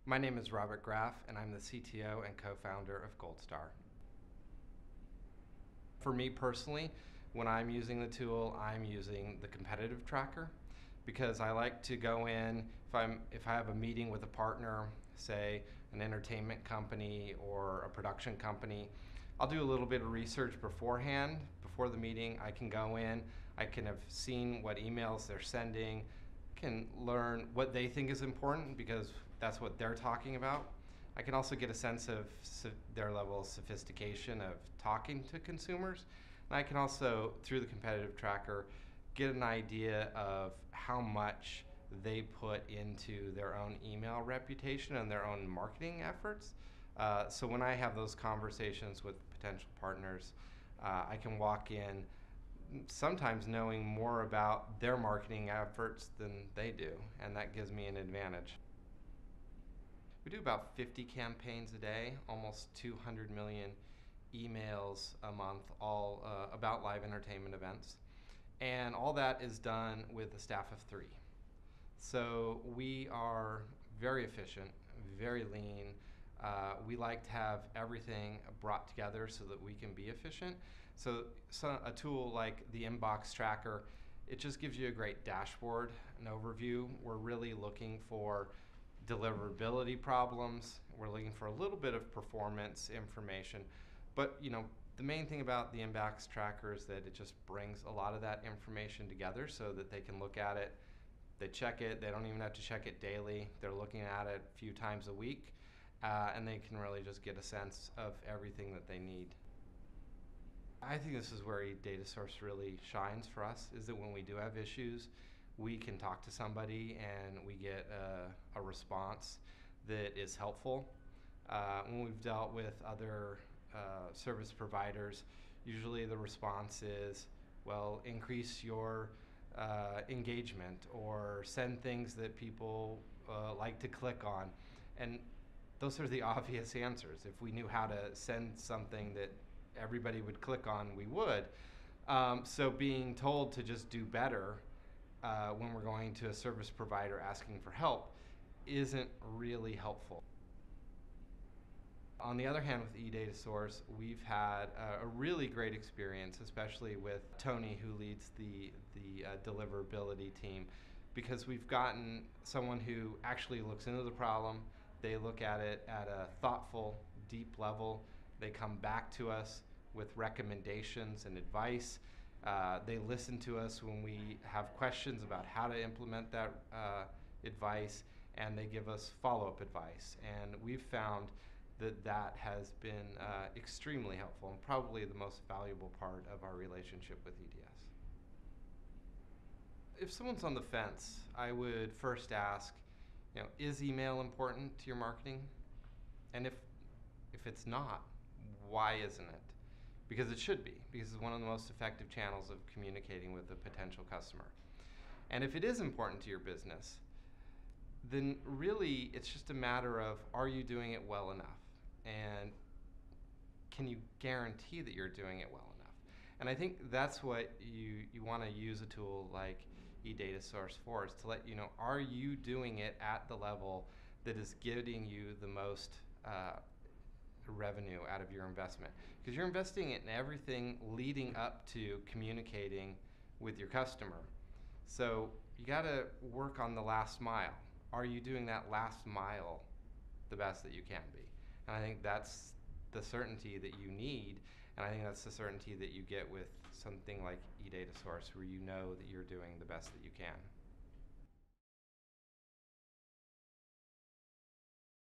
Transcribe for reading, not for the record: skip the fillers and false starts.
My name is Robert Graff, and I'm the CTO and co-founder of GoldStar. For me personally, when I'm using the tool, I'm using the competitive tracker because I like to go in, if I have a meeting with a partner, say an entertainment company or a production company, I'll do a little bit of research beforehand. Before the meeting, I can go in, I can have seen what emails they're sending, can learn what they think is important because that's what they're talking about. I can also get a sense of their level of sophistication of talking to consumers. And I can also, through the competitive tracker, get an idea of how much they put into their own email reputation and their own marketing efforts. So when I have those conversations with potential partners, I can walk in sometimes knowing more about their marketing efforts than they do, and that gives me an advantage. We do about 50 campaigns a day, almost 200 million emails a month, all about live entertainment events. And all that is done with a staff of 3. So we are very efficient, very lean. We like to have everything brought together so that we can be efficient. So a tool like the inbox tracker, it just gives you a great dashboard, an overview. We're really looking for deliverability problems. We're looking for a little bit of performance information. But the main thing about the inbox tracker is that it just brings a lot of that information together so that they can look at it. They check it. They don't even have to check it daily. They're looking at it a few times a week. And they can really just get a sense of everything that they need. I think this is where eDataSource really shines for us, is that when we do have issues, we can talk to somebody and we get a response that is helpful. When we've dealt with other service providers, usually the response is, well, increase your engagement or send things that people like to click on. And those are the obvious answers. If we knew how to send something that everybody would click on, we would. So being told to just do better when we're going to a service provider asking for help isn't really helpful. On the other hand, with eDataSource, we've had a really great experience, especially with Tony, who leads the deliverability team, because we've gotten someone who actually looks into the problem. They look at it at a thoughtful, deep level. They come back to us with recommendations and advice. They listen to us when we have questions about how to implement that advice, and they give us follow-up advice. And we've found that has been extremely helpful and probably the most valuable part of our relationship with EDS. If someone's on the fence, I would first ask, is email important to your marketing? And if it's not, why isn't it? Because it should be, because it's one of the most effective channels of communicating with a potential customer. And if it is important to your business, then really it's just a matter of, are you doing it well enough? And can you guarantee that you're doing it well enough? And I think that's what you want to use a tool like eDataSource for, is to let you know, are you doing it at the level that is getting you the most revenue out of your investment? Because you're investing in everything leading up to communicating with your customer. So you got to work on the last mile. Are you doing that last mile the best that you can be? And I think that's the certainty that you need, and I think that's the certainty that you get with something like eDataSource, where you know that you're doing the best that you can.